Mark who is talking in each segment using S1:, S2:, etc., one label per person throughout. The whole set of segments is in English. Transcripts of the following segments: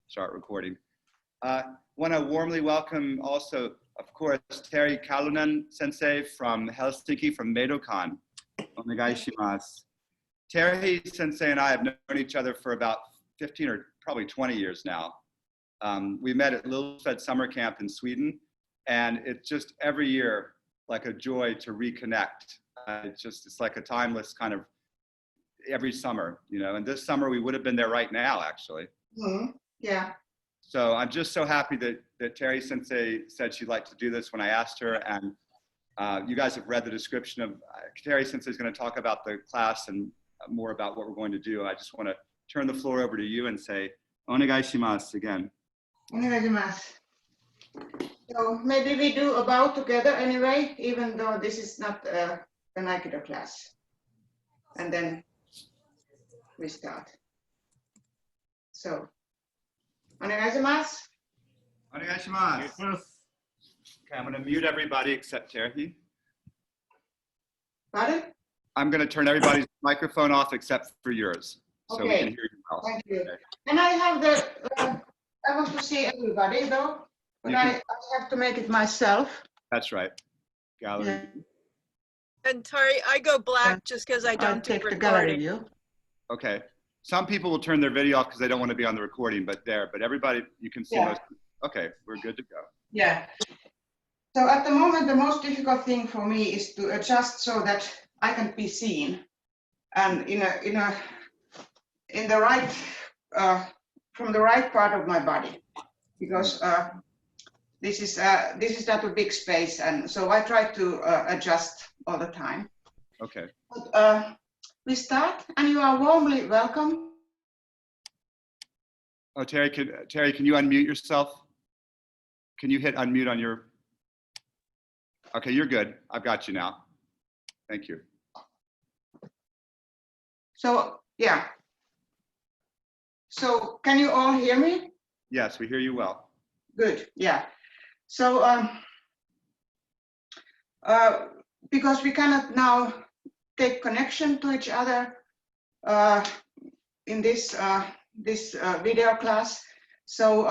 S1: start recording. Want to warmly welcome also, of course, Terhi Kallonen Sensei from Helsinki, from Meido-Kan. Onegai shimasu. Terhi Sensei and I have known each other for about 15 or probably 20 years now. We met at Lillesfed summer camp in Sweden, and it's just every year like a joy to reconnect. It's like a timeless kind of every summer, you know, and this summer we would have been there right now, actually.
S2: Mm-hmm. Yeah.
S1: So I'm just so happy that Terhi Sensei said she'd like to do this when I asked her, and you guys have read the description of Terhi Sensei is going to talk about the class and more about what we're going to do. I just want to turn the floor over to you and say, onegai shimasu again.
S2: Onegai shimasu. So maybe we do a bow together anyway, even though this is not an Aikido class. And then we start. So, onegai shimasu.
S1: Onegai shimasu. Okay, I'm going to mute everybody except Terhi.
S2: Pardon?
S1: I'm going to turn everybody's microphone off except for yours, so we can hear you well.
S2: Thank you.
S1: Okay.
S2: And I have the, I want to see everybody though, but I have to make it myself.
S1: That's right. Gallery.
S2: Yeah.
S3: And Terhi, I go black just because I don't do
S2: take the gallery
S3: recording.
S2: view.
S1: Okay. Some people will turn their video off because they don't want to be on the recording, but everybody, you can see most. Okay, we're good to go.
S2: Yeah. So at the moment, the most difficult thing for me is to adjust so that I can be seen, and in the right from the right part of my body, because this is not a big space, and so I try to adjust all the time.
S1: Okay.
S2: But, we start, and you are warmly welcome.
S1: Oh, Terhi, can you unmute yourself? Can you hit unmute on your? Okay, you're good. I've got you now. Thank you.
S2: So yeah. So can you all hear me?
S1: Yes, we hear you well.
S2: Good. Yeah. So because we cannot now take connection to each other in this video class, so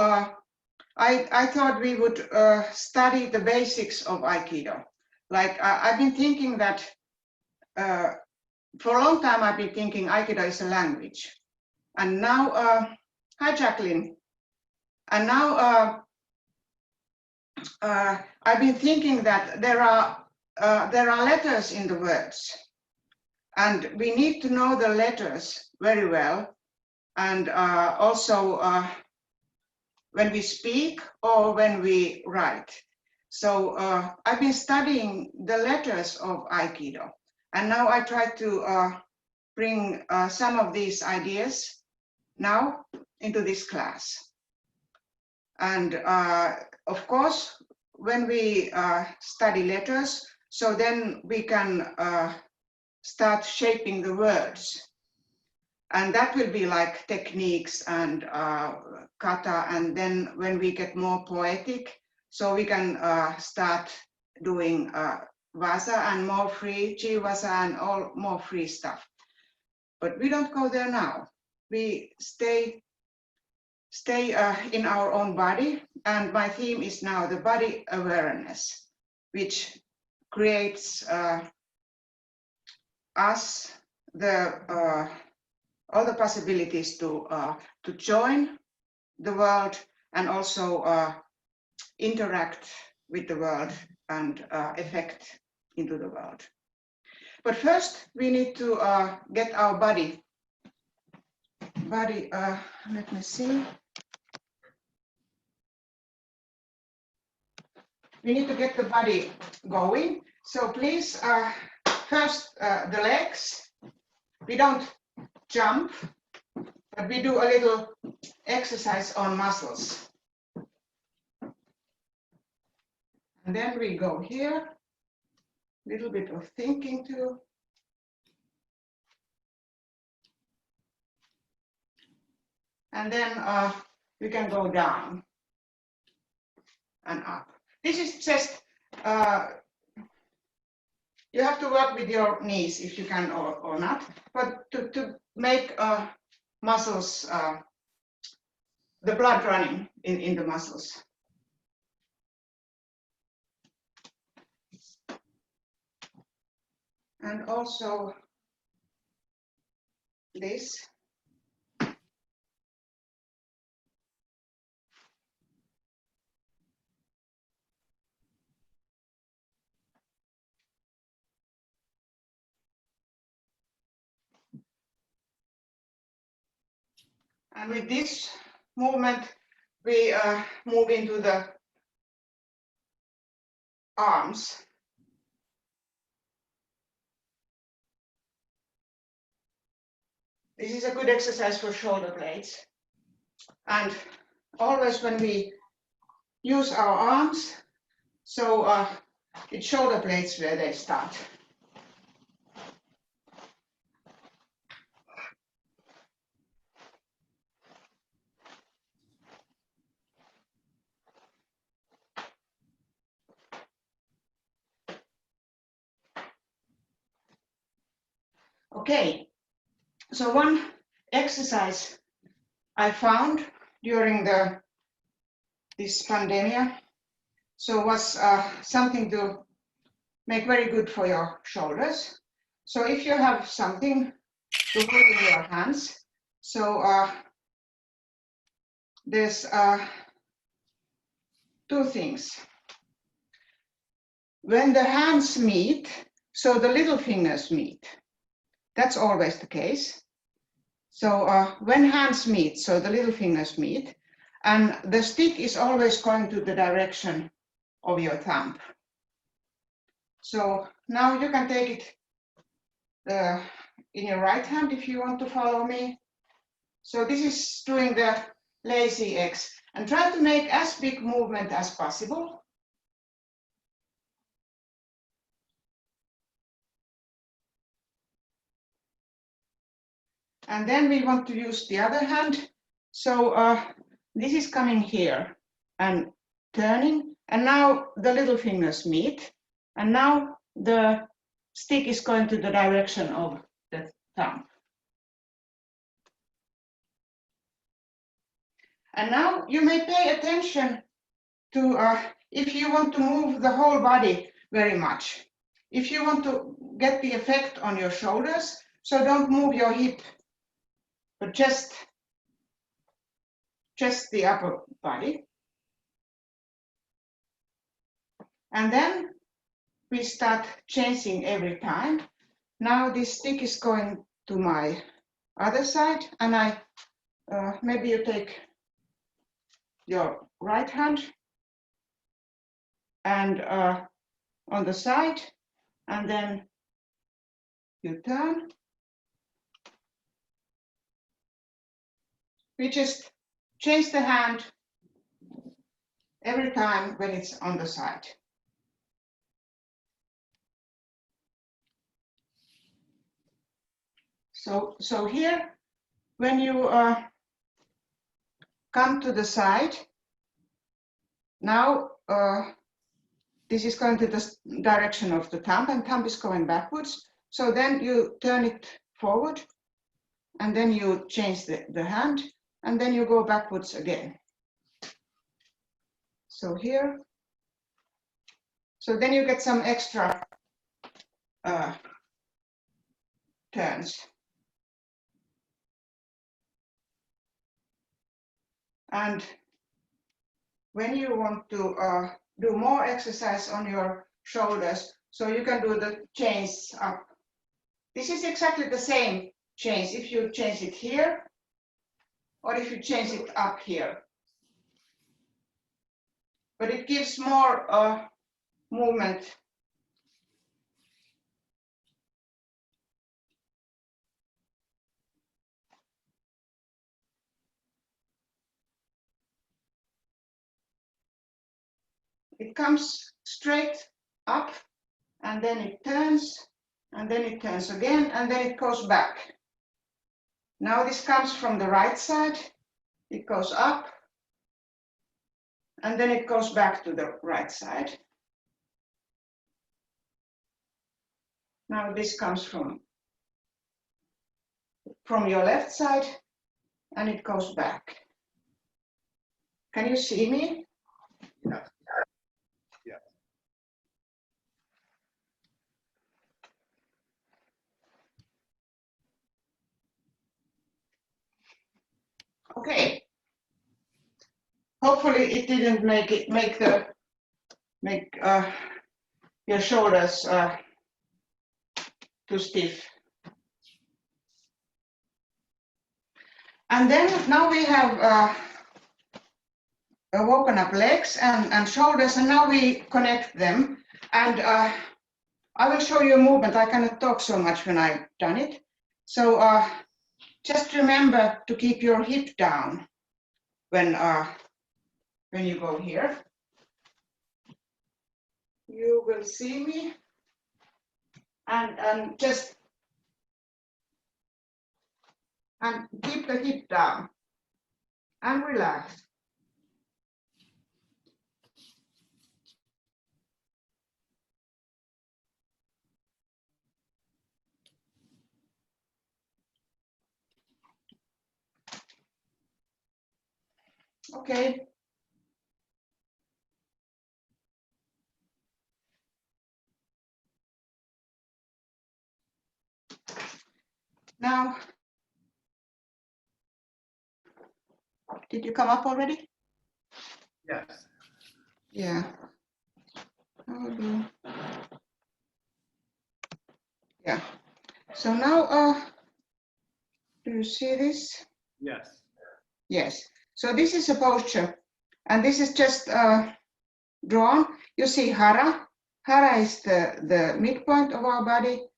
S2: I thought we would study the basics of Aikido. Like I've been thinking that for a long time I've been thinking Aikido is a language, and now hi Jacqueline, and now I've been thinking that there are letters in the words, and we need to know the letters very well, and also when we speak or when we write. So I've been studying the letters of Aikido, and now I try to bring some of these ideas now into this class. And of course, when we study letters, so then we can start shaping the words. And that will be like techniques and kata, and then when we get more poetic, so we can start doing vasa and more free, chi vasa and all more free stuff. But we don't go there now. We stay in our own body, and my theme is now the body awareness, which creates us the all the possibilities to join the world and also interact with the world and affect into the world. But first, we need to get our body. Let me see. We need to get the body going. So please, first the legs. We don't jump, but we do a little exercise on muscles. And then we go here, a little bit of thinking too. And then we can go down and up. This is just, you have to work with your knees if you can or not, but to make muscles the blood running in the muscles. And also this. And with this movement, we move into the arms. This is a good exercise for shoulder blades. And always when we use our arms, so it's shoulder blades where they start. Okay, so one exercise I found during this pandemic, so was something to make very good for your shoulders. So if you have something to hold in your hands, so there's two things. When the hands meet, so the little fingers meet. That's always the case. So when hands meet, so the little fingers meet, and the stick is always going to the direction of your thumb. So now you can take it in your right hand if you want to follow me. So this is doing the lazy X, and try to make as big movement as possible. And then we want to use the other hand. So this is coming here and turning, and now the little fingers meet, and now the stick is going to the direction of the thumb. And now you may pay attention to if you want to move the whole body very much. If you want to get the effect on your shoulders, so don't move your hip, but just the upper body. And then we start changing every time. Now this stick is going to my other side, and I maybe you take your right hand and on the side, and then you turn. We just change the hand every time when it's on the side. So here, when you come to the side, now this is going to the direction of the thumb, and thumb is going backwards. So then you turn it forward, and then you change the hand, and then you go backwards again. So here, so then you get some extra turns. And when you want to do more exercise on your shoulders, so you can do the chains up. This is exactly the same chains if you change it here or if you change it up here. But it gives more movement. It comes straight up, and then it turns, and then it turns again, and then it goes back. Now this comes from the right side, it goes up, and then it goes back to the right side. Now this comes from your left side, and it goes back. Can you see me?
S1: Yes. Yes.
S2: Okay. Hopefully it didn't make your shoulders too stiff. And then now we have woken up legs and shoulders, and now we connect them. And I will show you a movement. I cannot talk so much when I've done it. So just remember to keep your hip down when you go here. You will see me, and just keep the hip down and relax. Okay. Now, did you come up already?
S1: Yes.
S2: Yeah. Yeah. So now, do you see this?
S1: Yes.
S2: Yes. So this is a posture, and this is just drawn. You see hara. Hara is the midpoint of our body,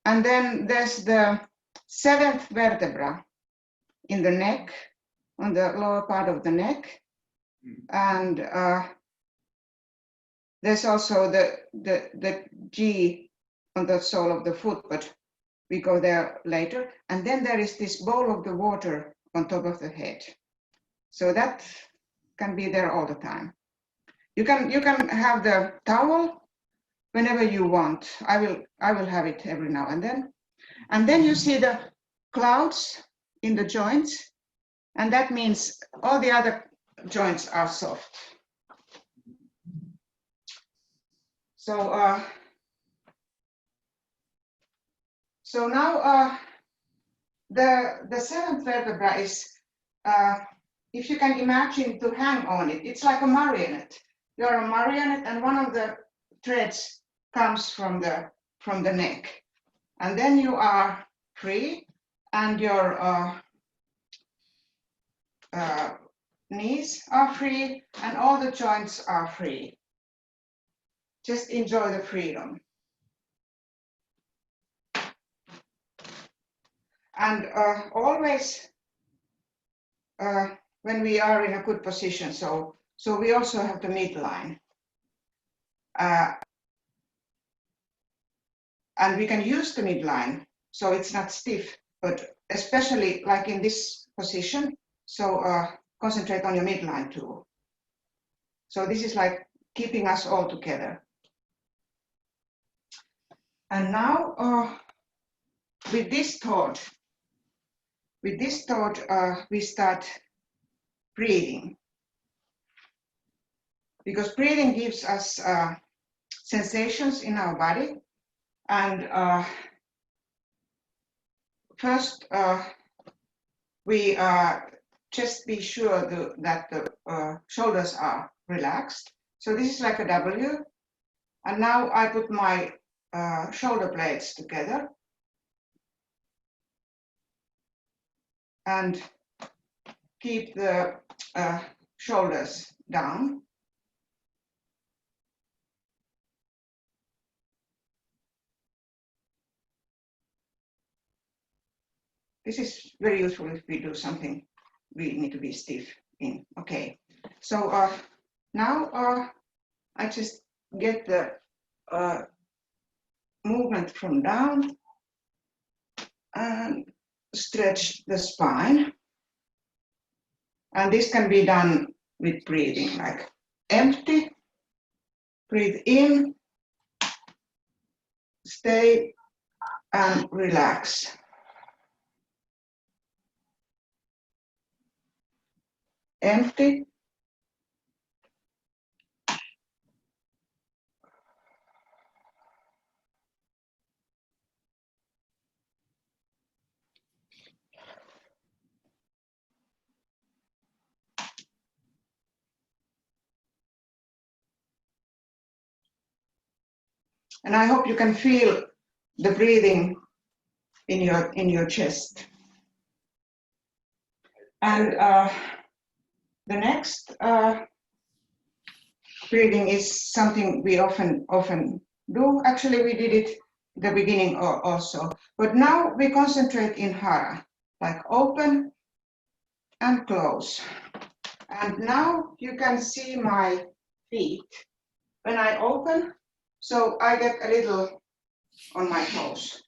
S2: and then there's the seventh vertebra in the neck, on the lower part of the neck, and there's also the G on the sole of the foot, but we go there later. And then there is this bowl of the water on top of the head. So that can be there all the time. You can have the towel whenever you want. I will have it every now and then. And then you see the clouds in the joints, and that means all the other joints are soft. So now the seventh vertebra is, if you can imagine to hang on it, it's like a marionette. You're a marionette, and one of the threads comes from the neck, and then you are free, and your knees are free, and all the joints are free. Just enjoy the freedom. And always when we are in a good position, so we also have the midline. And we can use the midline, so it's not stiff, but especially like in this position, so concentrate on your midline too. So this is like keeping us all together. And now with this thought, we start breathing. Because breathing gives us sensations in our body. And first, we just be sure that the shoulders are relaxed. So this is like a W. And now I put my shoulder blades together. And keep the shoulders down. This is very useful if we do something we need to be stiff in. Okay, so now I just get the movement from down and stretch the spine. And this can be done with breathing, like empty, breathe in, stay, and relax. Empty, And I hope you can feel the breathing in your chest. And the next breathing is something we often do. Actually, we did it the beginning also. But now we concentrate in hara, like open and close. And now you can see my feet when I open, so I get a little on my toes.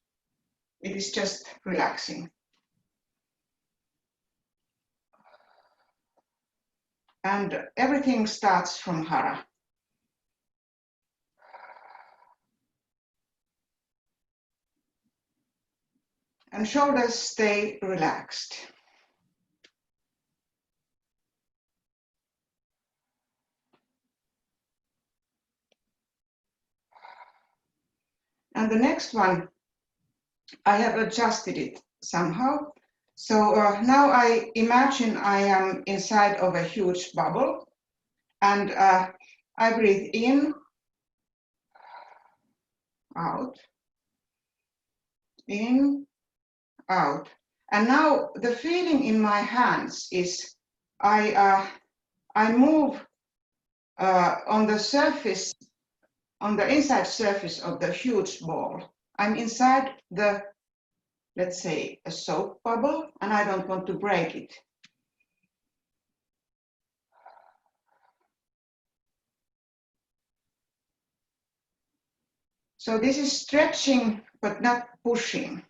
S2: It is just relaxing. And everything starts from hara. And shoulders stay relaxed. And the next one, I have adjusted it somehow. So now I imagine I am inside of a huge bubble, and I breathe in, out, in, out. And now the feeling in my hands is I move on the surface, on the inside surface of the huge ball. I'm inside the, let's say, a soap bubble, and I don't want to break it. So this is stretching, but not pushing.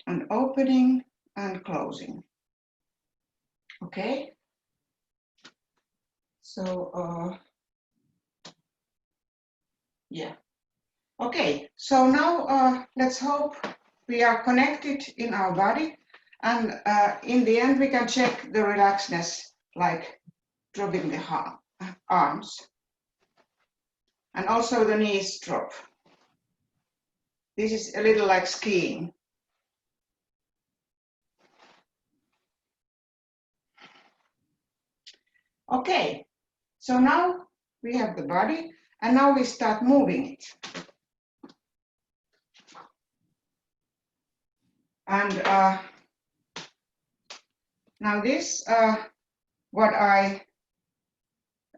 S2: And opening and closing. Okay. So, yeah. Okay, so now let's hope we are connected in our body, and in the end we can check the relaxedness, like dropping the arms. And also the knees drop. This is a little like skiing. Okay, so now we have the body, and now we start moving it. And now this, what I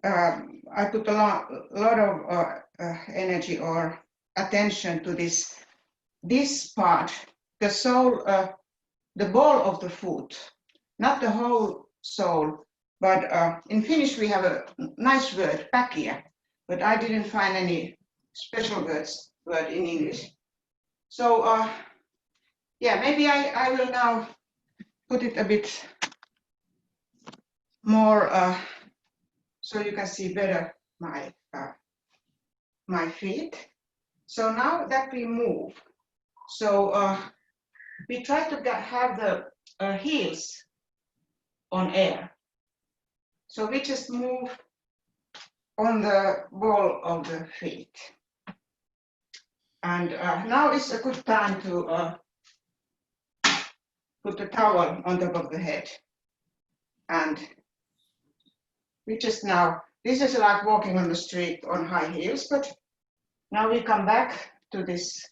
S2: put a lot of energy or attention to this part, the sole, the ball of the foot, not the whole sole, but in Finnish we have a nice word, päkiä, but I didn't find any special word in English. So yeah, maybe I will now put it a bit more so you can see better my feet. So now that we move, so we try to have the heels on air. So we just move on the ball of the feet. And now is a good time to put the towel on top of the head. And we just now, this is like walking on the street on high heels, but now we come back to this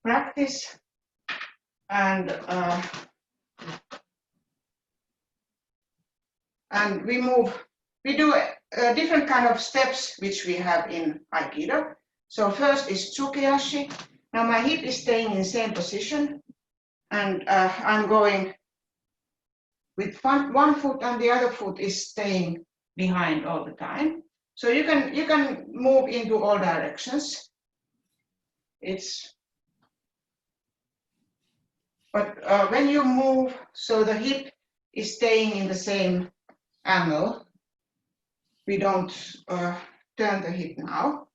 S2: practice, and we move, we do different kind of steps which we have in Aikido. So first is tsukiashi. Now my hip is staying in the same position, and I'm going with one foot, and the other foot is staying behind all the time. So you can move into all directions. But when you move, so the hip is staying in the same angle. We don't turn the hip now.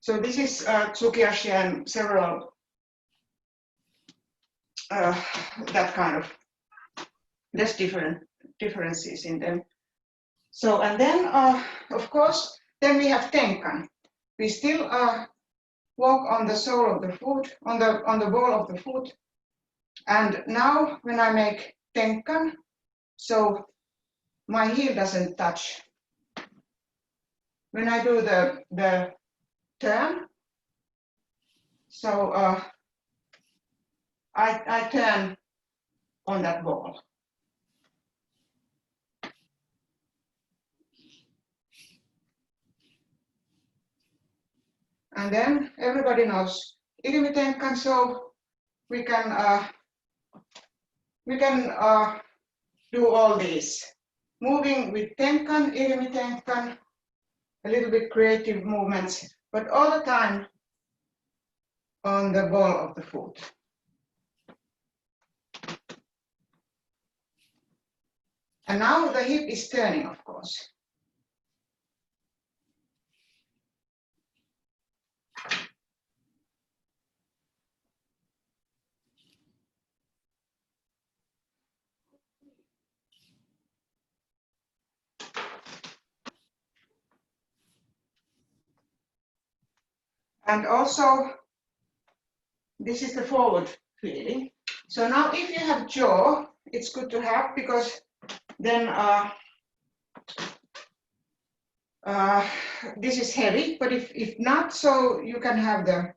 S2: So this is tsukiashi and several that kind of, there's differences in them. So, and then of course, then we have tenkan. We still walk on the sole of the foot, on the ball of the foot. And now when I make tenkan, so my heel doesn't touch. When I do the turn, so I turn on that ball. And then everybody knows Irimi Tenkan, so we can do all these. Moving with Tenkan, Irimi Tenkan, a little bit creative movements, but all the time on the ball of the foot. And now the hip is turning, of course. And also, this is the forward feeling. So now if you have jaw, it's good to have, because then this is heavy, but if not, so you can have the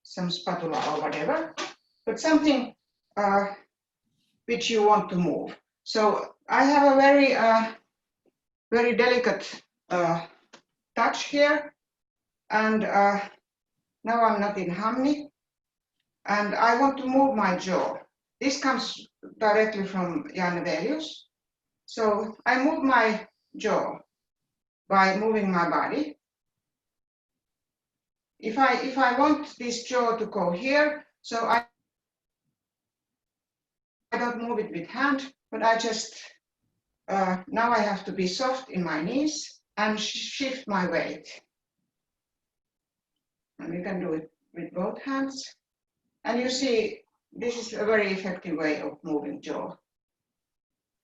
S2: some spatula or whatever, but something which you want to move. So I have a very delicate touch here, and now I'm not in hamni, and I want to move my jaw. This comes directly from Jan Velius. So I move my jaw by moving my body. If I want this jaw to go here, so I don't move it with hand, but I just now I have to be soft in my knees and shift my weight. And we can do it with both hands. And you see, this is a very effective way of moving jaw.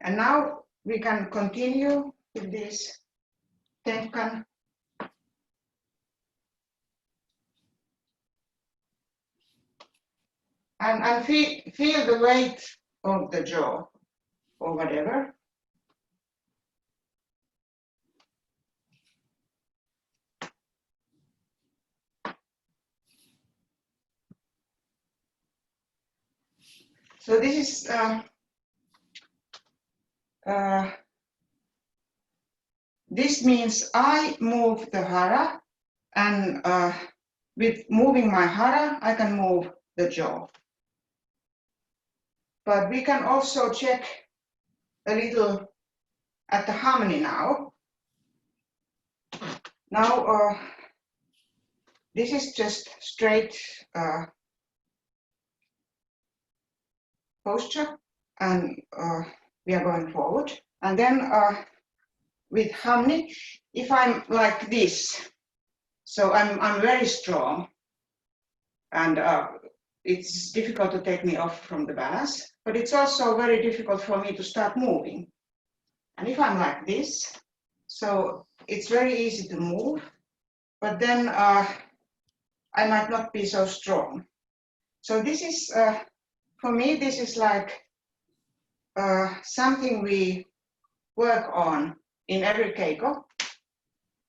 S2: And now we can continue with this tenkan. And feel the weight of the jaw or whatever. So this is this means I move the hara, and with moving my hara, I can move the jaw. But we can also check a little at the harmony now. Now this is just straight posture, and we are going forward. And then with hamni, if I'm like this, so I'm very strong, and it's difficult to take me off from the balance, but it's also very difficult for me to start moving. And if I'm like this, so it's very easy to move, but then I might not be so strong. So this is, for me, this is like something we work on in every keiko.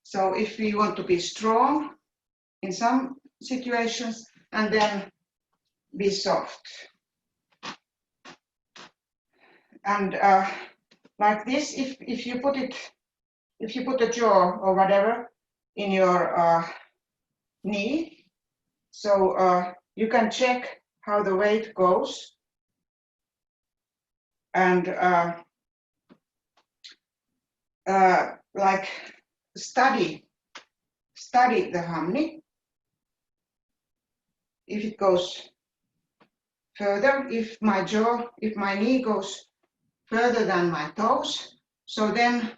S2: So if we want to be strong in some situations and then be soft. And like this, if you put the jaw or whatever in your knee, so you can check how the weight goes, and like study the hamni. If it goes further, if my knee goes further than my toes, so then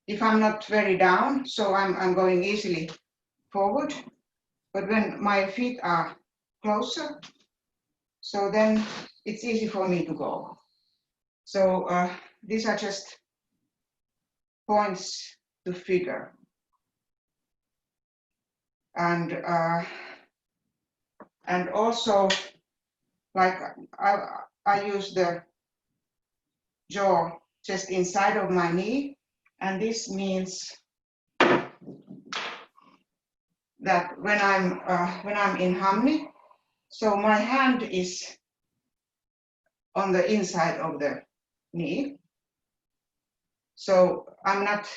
S2: if I'm not very down, so I'm going easily forward. But when my feet are closer, so then it's easy for me to go. So these are just points to figure. And also, like I use the jaw just inside of my knee, and this means that when I'm in hamni, so my hand is on the inside of the knee. So I'm not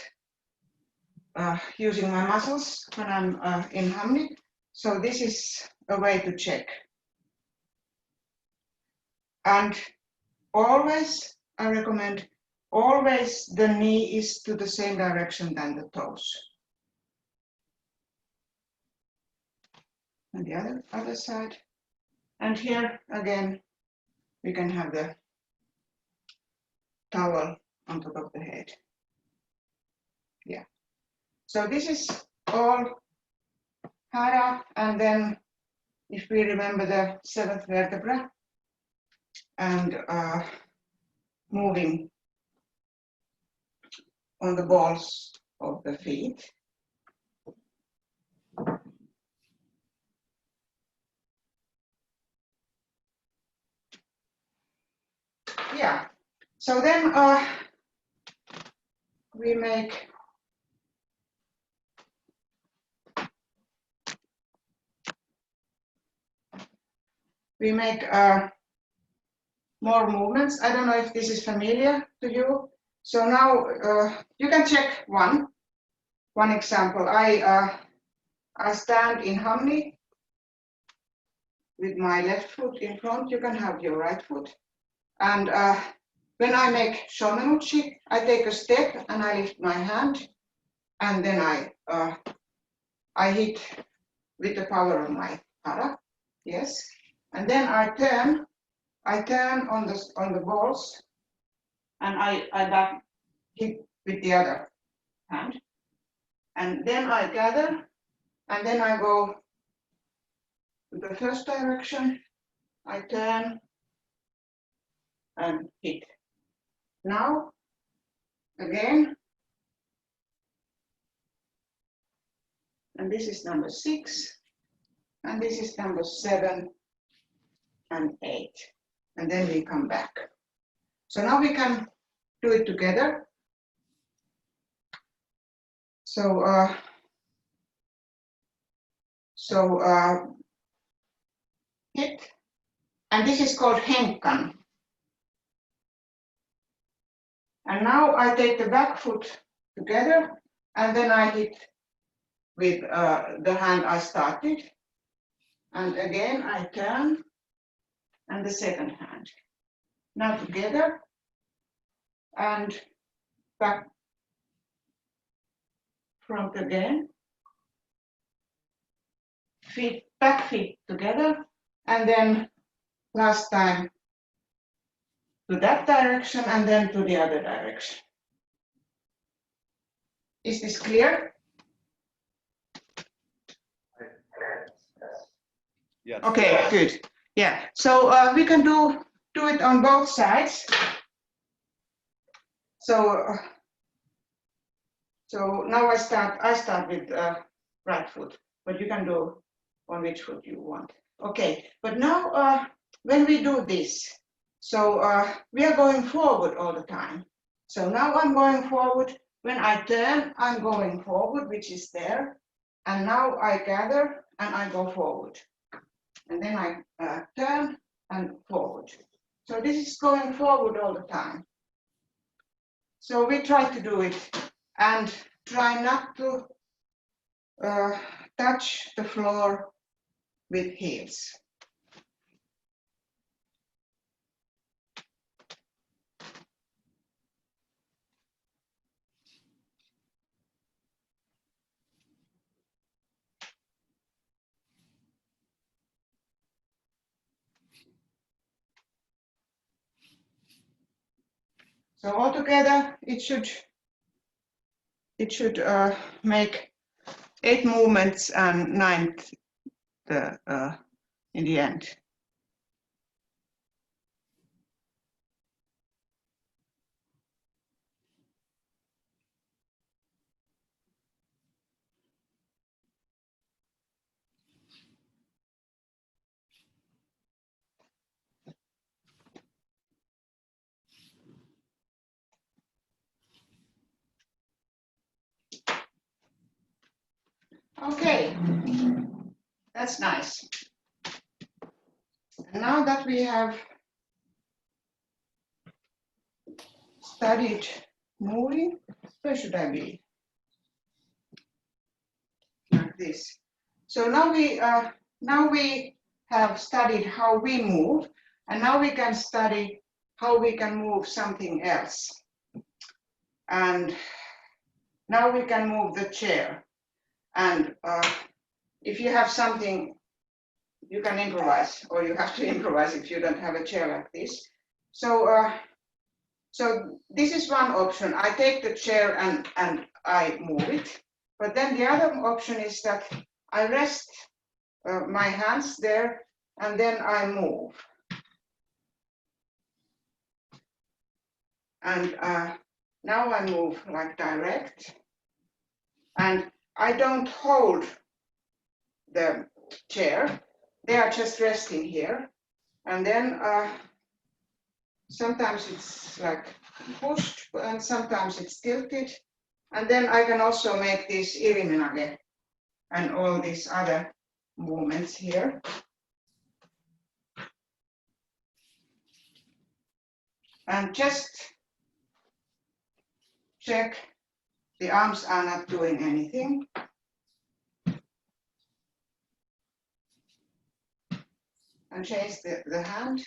S2: using my muscles when I'm in hamni. So this is a way to check. And always, I recommend, always the knee is to the same direction than the toes. And the other side. And here again, we can have the towel on top of the head. Yeah. So this is all hara, and then if we remember the seventh vertebra and moving on the balls of the feet. Yeah, so then we make more movements. I don't know if this is familiar to you. So now you can check one example. I stand in hamni with my left foot in front. You can have your right foot. And when I make shomemuchi, I take a step and I lift my hand, and then I hit with the power of my hara. Yes. And then I turn on the balls, and I back hit with the other hand. And then I gather, and then I go to the first direction. I turn and hit. Now, again, and this is number 6, and this is number 7 and 8, and then we come back. So now we can do it together. So, hit, and this is called henkan. And now I take the back foot together, and then I hit with the hand I started. And again, I turn, and the second hand. Now together, and back, front again. Feet, back feet together, and then last time to that direction, and then to the other direction. Is this clear?
S1: Yes.
S2: Okay, good. Yeah, so we can do it on both sides. So now I start with right foot, but you can do on which foot you want. Okay, but now when we do this, so we are going forward all the time. So now I'm going forward. When I turn, I'm going forward, which is there. And now I gather and I go forward. And then I turn and forward. So this is going forward all the time. So we try to do it and try not to touch the floor with heels. So altogether, it should make 8 movements and 9 in the end. Okay, that's nice. And now that we have studied moving, where should I be? Like this. So now we have studied how we move, and now we can study how we can move something else. And now we can move the chair. And if you have something, you can improvise, or you have to improvise if you don't have a chair like this. So, so this is one option. I take the chair and I move it. But then the other option is that I rest my hands there and then I move. And now I move like direct. And I don't hold the chair. They are just resting here. And then sometimes it's like pushed and sometimes it's tilted. And then I can also make this iriminage and all these other movements here. And just check the arms are not doing anything. And change the hand.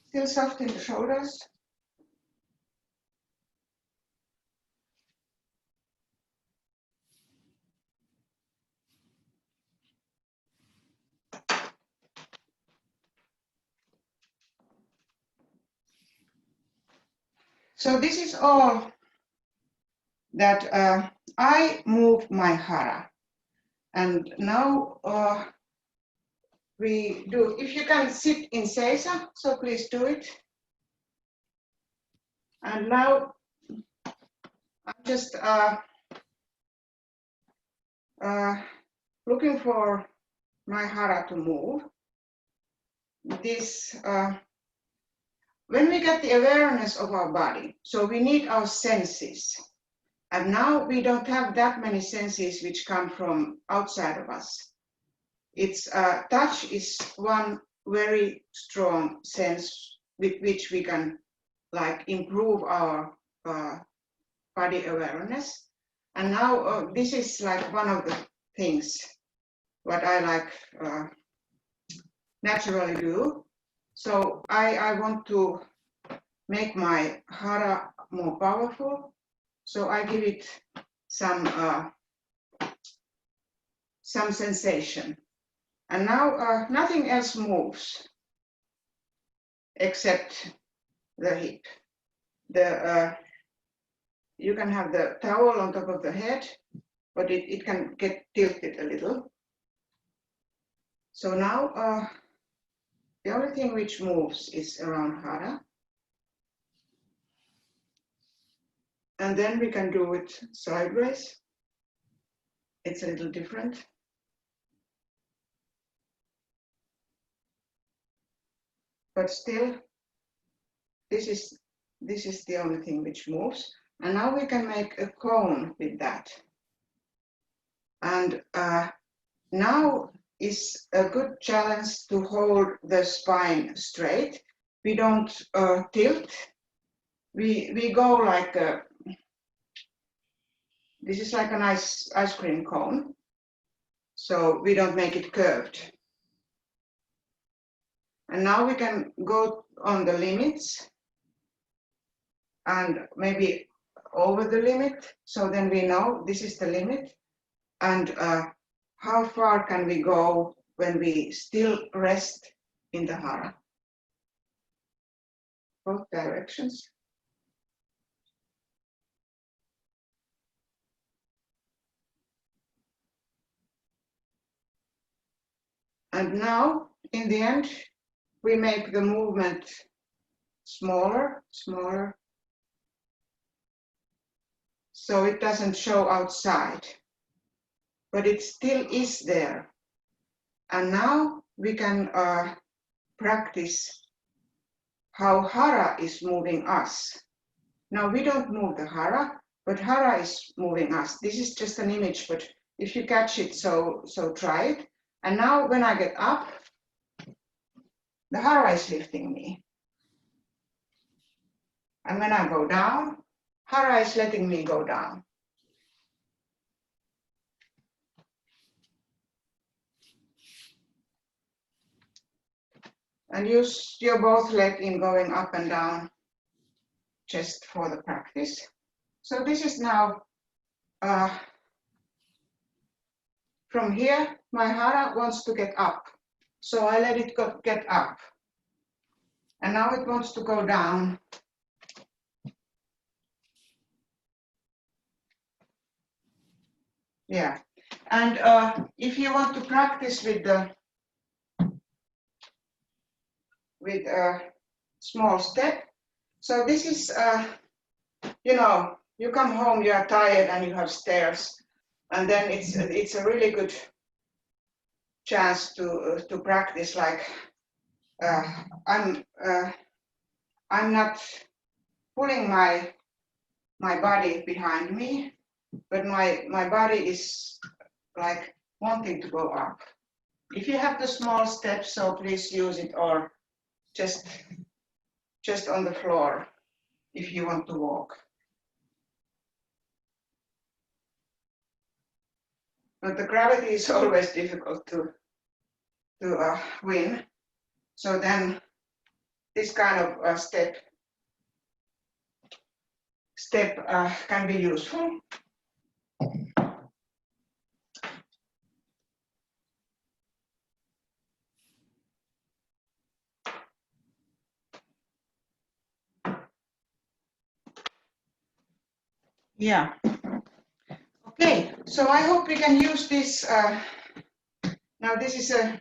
S2: Still soft in the shoulders. So this is all that I move my hara. And now we do, if you can sit in seiza, so please do it. And now I'm just looking for my hara to move. This, when we get the awareness of our body, so we need our senses. And now we don't have that many senses which come from outside of us. It's touch is one very strong sense with which we can like improve our body awareness. And now this is like one of the things what I like naturally do. So I want to make my hara more powerful. So I give it some sensation. And now nothing else moves except the hip. You can have the towel on top of the head, but it can get tilted a little. So now the only thing which moves is around hara. And then we can do it sideways. It's a little different. But still, this is the only thing which moves. And now we can make a cone with that. And now is a good challenge to hold the spine straight. We don't tilt. We go like this is like an ice cream cone. So we don't make it curved. And now we can go on the limits and maybe over the limit. So then we know this is the limit. And how far can we go when we still rest in the hara? Both directions. And now in the end, we make the movement smaller, so it doesn't show outside, but it still is there. And now we can practice how hara is moving us. Now we don't move the hara, but hara is moving us. This is just an image, but if you catch it, so try it. And now when I get up, the hara is lifting me. And when I go down, hara is letting me go down. And use your both leg in going up and down just for the practice. So this is now, from here, my hara wants to get up. So I let it get up. And now it wants to go down. Yeah, and if you want to practice with a small step, so this is, you come home, you are tired and you have stairs, and then it's a really good chance to practice like I'm not pulling my body behind me, but my body is like wanting to go up. If you have the small steps, so please use it, or just on the floor if you want to walk. But the gravity is always difficult to win. So then this kind of step can be useful. Yeah. Okay, so I hope we can use this. Now this is a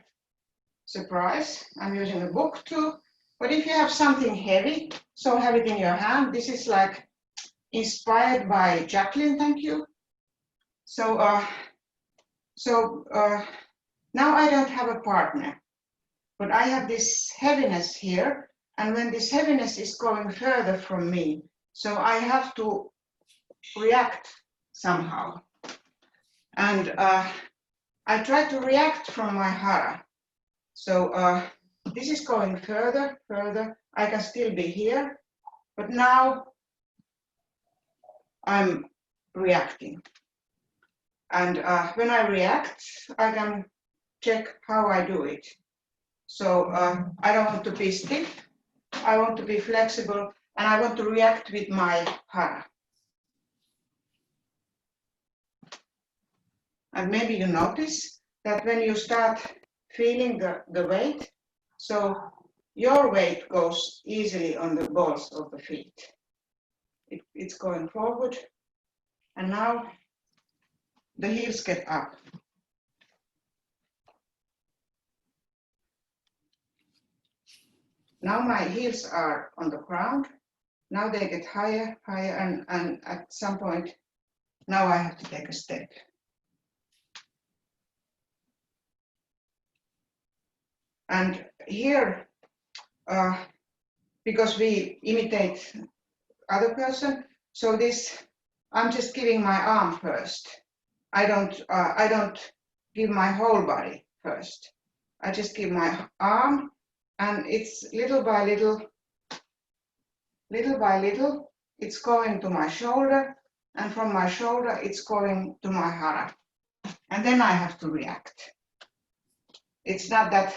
S2: surprise. I'm using a book too. But if you have something heavy, so have it in your hand. This is like inspired by Jacqueline, thank you. So, now I don't have a partner, but I have this heaviness here. And when this heaviness is going further from me, so I have to react somehow. And I try to react from my hara. So this is going further. I can still be here, but now I'm reacting. And when I react, I can check how I do it. So I don't want to be stiff, I want to be flexible, and I want to react with my hara. And maybe you notice that when you start feeling the weight, so your weight goes easily on the balls of the feet. It's going forward, and now the heels get up. Now my heels are on the ground. Now they get higher, and at some point, now I have to take a step. And here, because we imitate other person, so this, I'm just giving my arm first. I don't give my whole body first. I just give my arm, and it's little by little, it's going to my shoulder, and from my shoulder, it's going to my hara. And then I have to react. It's not that,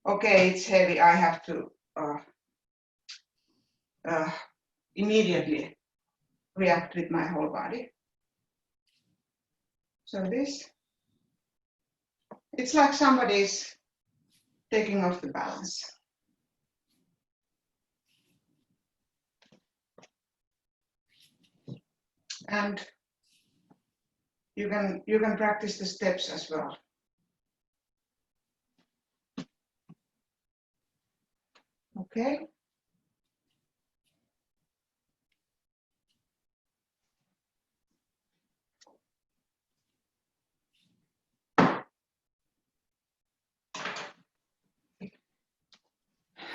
S2: okay, it's heavy, I have to immediately react with my whole body. So this, it's like somebody's taking off the balance. And you can practice the steps as well. Okay.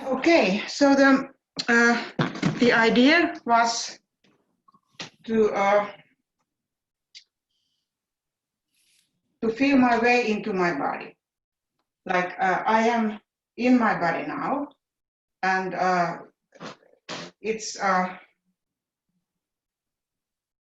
S2: Okay, so the idea was to feel my way into my body. Like I am in my body now, and it's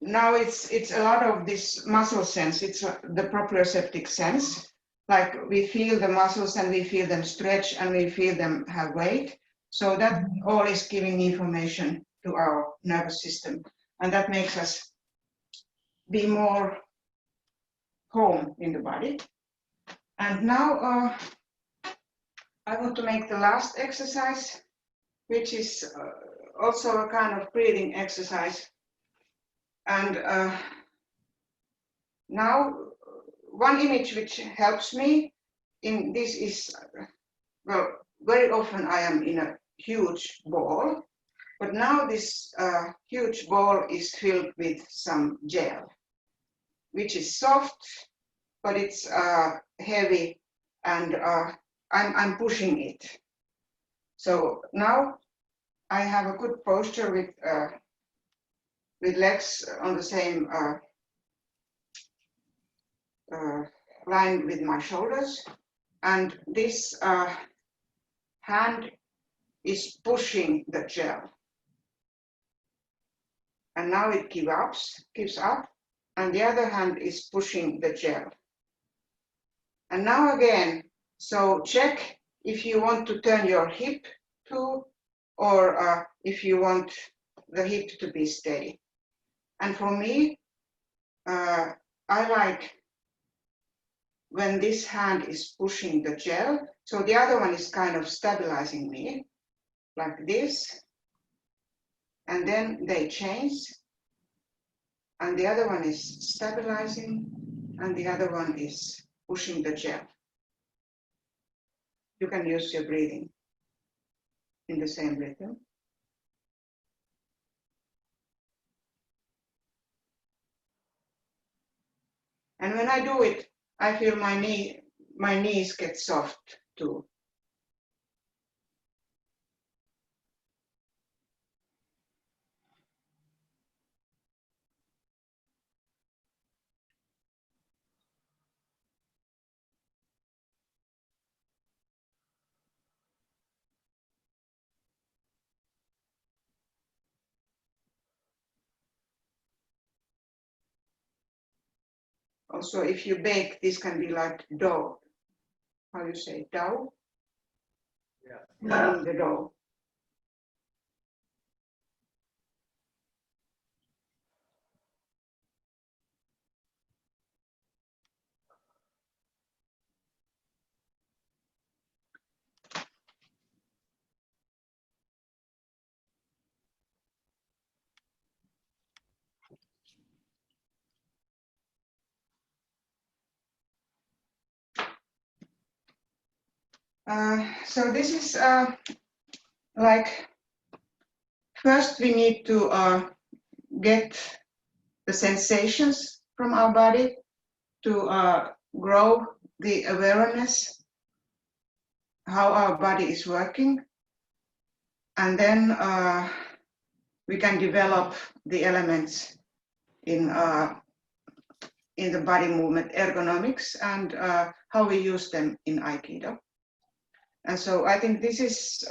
S2: now it's a lot of this muscle sense. It's the proprioceptive sense. Like we feel the muscles and we feel them stretch and we feel them have weight. So that all is giving information to our nervous system, and that makes us be more home in the body. And now I want to make the last exercise, which is also a kind of breathing exercise. And now one image which helps me in this is, well, very often I am in a huge ball, but now this huge ball is filled with some gel, which is soft, but it's heavy, and I'm pushing it. So now I have a good posture with legs on the same line with my shoulders, and this hand is pushing the gel. And now it gives up, and the other hand is pushing the gel. And now again, so check if you want to turn your hip to, or if you want the hip to be steady. And for me, I like when this hand is pushing the gel, so the other one is kind of stabilizing me, like this, and then they change, and the other one is stabilizing, and the other one is pushing the gel. You can use your breathing in the same rhythm. And when I do it, I feel my knees get soft too. Also, if you bake, this can be like dough. How you say dough? Yeah. Kneading the dough. So this is like, first we need to get the sensations from our body to grow the awareness, how our body is working. And then we can develop the elements in the body movement ergonomics and how we use them in Aikido. And so I think this is,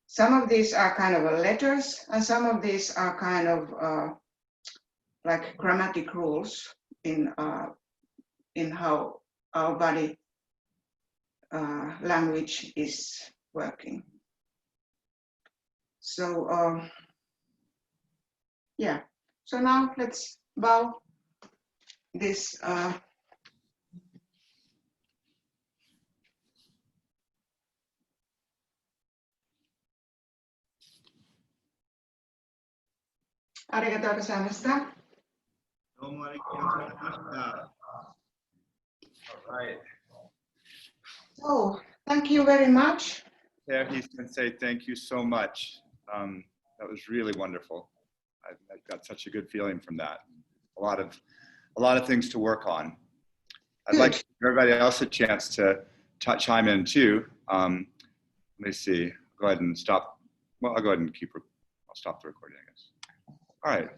S2: some of these are kind of letters, and some of these are kind of like grammatic rules in how our body language is working. So yeah, so now let's bow this arigatou gozaimashita. All right. So thank you very much
S1: Terhi Sensei, thank you so much. That was really wonderful. I got such a good feeling from that. A lot of things to work on. I'd like to give everybody else a chance to chime in too. Let me see. Go ahead and stop. Well, I'll go ahead and I'll stop the recording, I guess. All right.